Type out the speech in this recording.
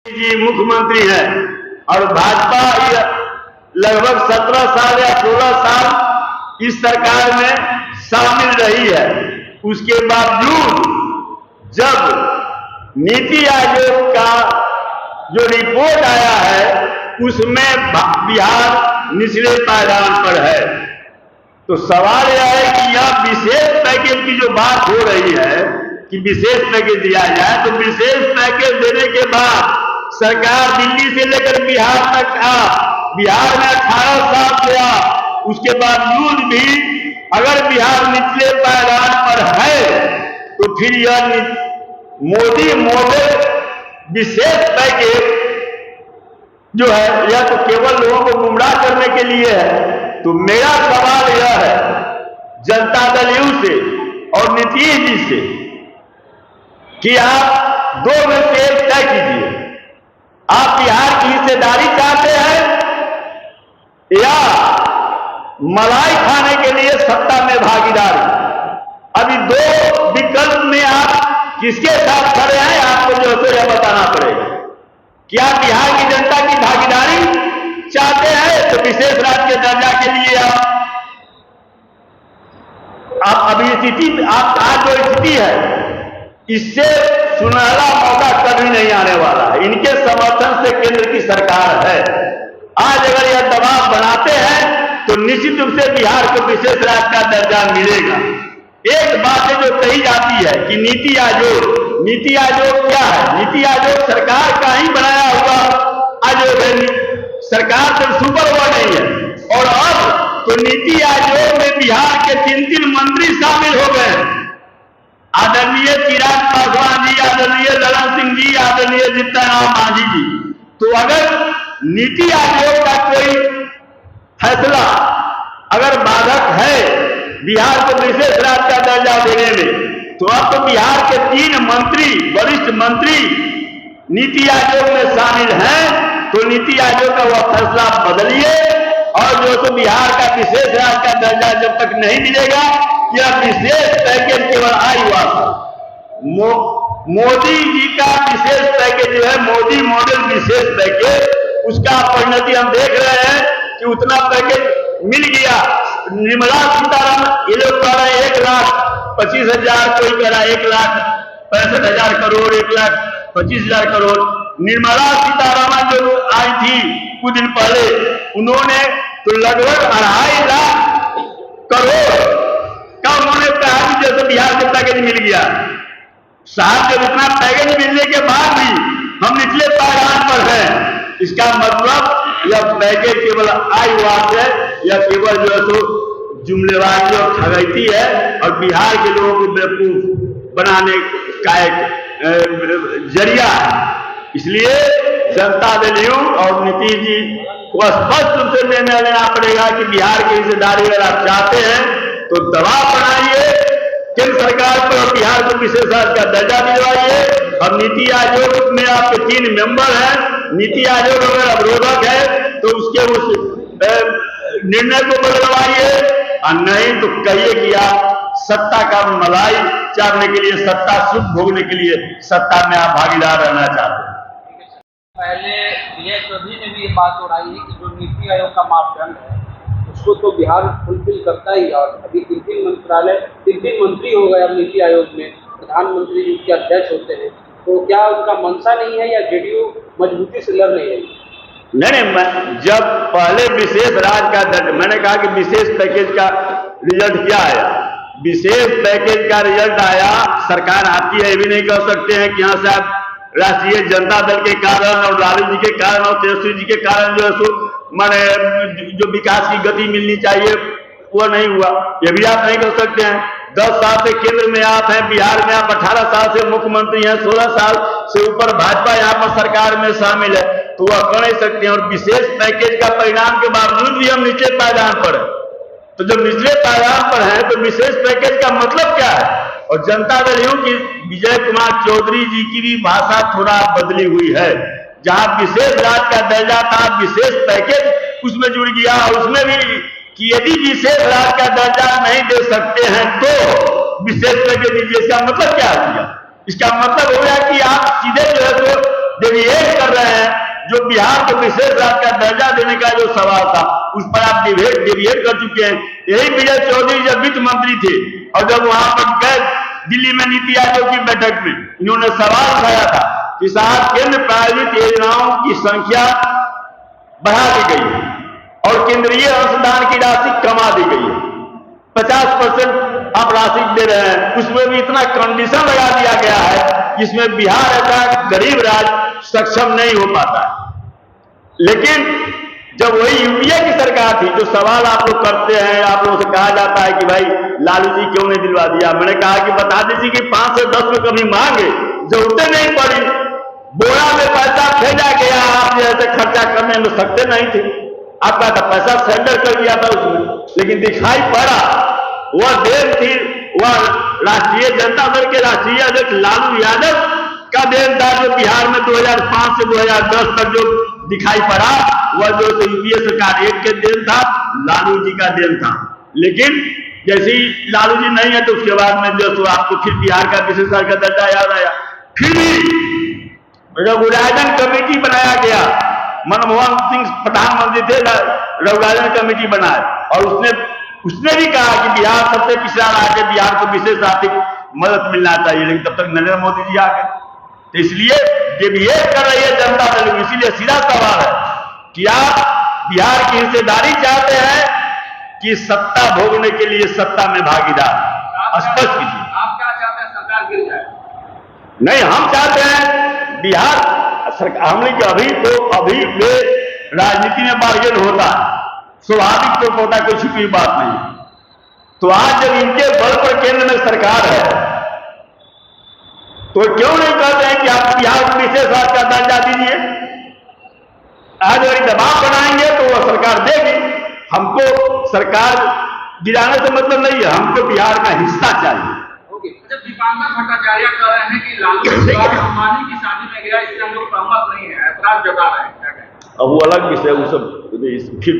जी मुख्यमंत्री है और भाजपा लगभग 17 साल या 16 साल इस सरकार में शामिल रही है। उसके बावजूद जब नीति आयोग का जो रिपोर्ट आया है उसमें बिहार निचले पायदान पर है। तो सवाल यह है कि यह विशेष पैकेज की जो बात हो रही है कि विशेष पैकेज दिया जाए, तो विशेष पैकेज देने के बाद सरकार दिल्ली से लेकर बिहार तक बिहार में 18 साल गया, उसके बावजूद भी अगर बिहार निचले पायदान पर है तो फिर यह मोदी मॉडल विशेष पैकेज जो है यह तो केवल लोगों को गुमराह करने के लिए है। तो मेरा सवाल यह है जनता दल यू से और नीतीश जी से कि आप दो में से एक तय कीजिए, आप बिहार की हिस्सेदारी चाहते हैं या मलाई खाने के लिए सत्ता में भागीदारी। अभी दो विकल्प में आप किसके साथ खड़े हैं आपको जो है यह बताना पड़ेगा। क्या बिहार की जनता की भागीदारी चाहते हैं तो विशेष राज्य के दर्जा के लिए आप अभी स्थिति आप आज जो स्थिति है इससे सुनहरा मौका कभी नहीं आने वाला है। इनके समर्थन से केंद्र की सरकार है। आज अगर यह दबाव बनाते हैं तो निश्चित रूप से बिहार को विशेष राज्य का दर्जा मिलेगा। एक बात है जो कही जाती है कि नीति आयोग क्या है? नीति आयोग सरकार का ही बनाया हुआ आयोग है, सरकार तो सुपर हुआ नहीं है। और अब तो नीति आयोग में बिहार के 3 मंत्री शामिल हो गए, आदरणीय चिराग पासवान जी, आदरणीय ललन सिंह जी, आदरणीय जीतन राम मांझी जी। तो अगर नीति आयोग का कोई फैसला अगर बाधक है बिहार को विशेष राज्य का दर्जा देने में, तो अब तो बिहार के 3 मंत्री वरिष्ठ मंत्री नीति आयोग में शामिल हैं। तो नीति आयोग का वह फैसला बदलिए और जो तो बिहार का विशेष राज्य का दर्जा जब तक नहीं मिलेगा, यह विशेष पैकेज केवल मोदी जी का विशेष पैकेज जो है मोदी मॉडल विशेष पैकेज, उसका परिणति हम देख रहे हैं कि उतना पैकेज मिल गया। निर्मला सीतारमण ये लोग कह रहे हैं 1,25,000, कोई कह रहा है 1,65,000 करोड़, 1,25,000 करोड़। निर्मला सीतारमण जो आई थी कुछ दिन पहले, उन्होंने तो लगभग 2.5 लाख करोड़ का उन्होंने कहा कि जैसे बिहार को पैकेज मिल गया। साहब जब इतना पैकेज मिलने के बाद भी हम निचले पायदान पर हैं, इसका मतलब यह पैकेज केवल आयवाद है, यह केवल जो है तो जुमलेबाजी और ठगैती है और बिहार के लोगों को बेवकूफ बनाने का एक जरिया है। इसलिए जनता दल यू और नीतीश जी को स्पष्ट रूप से निर्णय लेना पड़ेगा कि बिहार की हिस्सेदारी अगर आप चाहते हैं तो दबाव बनाइए केंद्र सरकार पर और बिहार को विशेष राज्य का दर्जा दिलवाइए। और नीति आयोग में आपके 3 मेंबर हैं, नीति आयोग अगर अवरोधक है तो उसके उस निर्णय को बदलवाइए और नहीं तो कहिए कि आप सत्ता का मलाई चाटने के लिए, सत्ता सुख भोगने के लिए सत्ता में आप भागीदार रहना चाहते हैं। पहले विजय चौधरी ने भी ये बात उड़ाई है कि जो नीति आयोग का मापदंड है उसको तो बिहार फुलफिल करता ही, और अभी 3 मंत्री हो गए अब नीति आयोग में, प्रधानमंत्री जी के अध्यक्ष होते हैं। तो क्या उनका मंशा नहीं है या जेडीयू मजबूती से लड़ नहीं रही? नहीं, जब पहले विशेष राज्य का दर्जा, मैंने कहा कि विशेष पैकेज का रिजल्ट क्या आया, विशेष पैकेज का रिजल्ट आया, सरकार आपकी है, ये भी नहीं कह सकते हैं कि यहाँ से आप राष्ट्रीय जनता दल के कारण और लालू जी के कारण और तेजस्वी जी के कारण जो है सो माने जो विकास की गति मिलनी चाहिए वो नहीं हुआ, ये भी आप नहीं कर सकते हैं। 10 साल से केंद्र में आप हैं, बिहार में आप 18 साल से मुख्यमंत्री हैं, 16 साल से ऊपर भाजपा यहाँ पर सरकार में शामिल है, तो वह कर नहीं सकते हैं। और विशेष पैकेज का परिणाम के बावजूद भी हम निचले पायदान पर है। तो जब निचले पायदान पर है तो विशेष पैकेज का मतलब क्या है? और जनता दल यूं कि विजय कुमार चौधरी जी की भी भाषा थोड़ा बदली हुई है, जहां विशेष राज्य का दर्जा था विशेष पैकेज उसमें जुड़ गया, और उसमें भी कि यदि विशेष राज्य का दर्जा नहीं दे सकते हैं तो विशेष पैकेज दीजिए। इसका मतलब क्या है? इसका मतलब हो गया कि आप सीधे जो है तो डेविएट कर रहे हैं, जो बिहार को विशेष राज्य का दर्जा देने का जो सवाल था उस पर आप डिबेट कर चुके हैं। यही विजय चौधरी जब वित्त मंत्री थे और जब वहां पर गए दिल्ली में नीति आयोग की बैठक में, इन्होंने सवाल उठाया था कि साहब केंद्र प्रायोजित योजनाओं की संख्या बढ़ा दी गई है और केंद्रीय अनुदान की राशि कमा दी गई है, 50% आप राशि दे रहे हैं, उसमें भी इतना कंडीशन लगा दिया गया है जिसमें बिहार ऐसा गरीब राज्य सक्षम नहीं हो पाता है। लेकिन जब वही यूपीए की सरकार थी, जो सवाल आप लोग करते हैं, आप लोगों से कहा जाता है कि भाई लालू जी क्यों नहीं दिलवा दिया, मैंने कहा कि बता दीजिए कि 5 से 10 में कभी मांगे, जरूरतें नहीं पड़ी, बोरा में पैसा भेजा गया, आप जैसे खर्चा करने में सकते नहीं थे, आपका तो पैसा सेंडर कर दिया था उसमें, लेकिन दिखाई पड़ा वह देन थी, वह राष्ट्रीय जनता दल के राष्ट्रीय अध्यक्ष लालू यादव का देन था, जो बिहार में 2005 से 2010 तक जो दिखाई पड़ा वह जो यूपीए सरकार एक के देन था, लालू जी का देन था। लेकिन जैसे ही लालू जी नहीं है तो उसके बाद में जो आपको फिर बिहार का विशेष राज्य का दर्जा याद आया। फिर रघुराजन कमेटी बनाया गया, मनमोहन सिंह प्रधानमंत्री थे, रघुराजन कमेटी बनाए और उसने भी कहा कि बिहार सबसे पिछड़ा राज्य, बिहार को विशेष आर्थिक मदद मिलना चाहिए, लेकिन तब तक नरेंद्र मोदी जी आ गए। तो इसलिए डिबेट कर रही है जनता दल, इसीलिए सीधा सवाल है कि आप बिहार की हिस्सेदारी चाहते हैं कि सत्ता भोगने के लिए सत्ता में भागीदार, स्पष्ट कीजिए। आप क्या चाहते हैं, सरकार गिर जाए? नहीं, हम चाहते हैं बिहार सरकार, हमने अभी राजनीति में बार्गेन होता है, स्वाभाविक तो होता, कोई छुपी बात नहीं। तो आज जब इनके बल पर केंद्र में सरकार है तो क्यों नहीं कहते हैं कि आप बिहार को विशेष राज्य का दर्जा दीजिए? आज अगर दबाव बनाएंगे तो वह सरकार देगी। हमको सरकार गिराने से मतलब नहीं है, हमको बिहार का हिस्सा चाहिए। जब दीपांकर भट्टाचार्य कह रहे हैं कि लालू अंबानी की शादी में गया, इससे हम लोग सहमत नहीं है, ऐतराज जता रहे हैं, क्या कहें? अब वो अलग विषय, वो सब फिर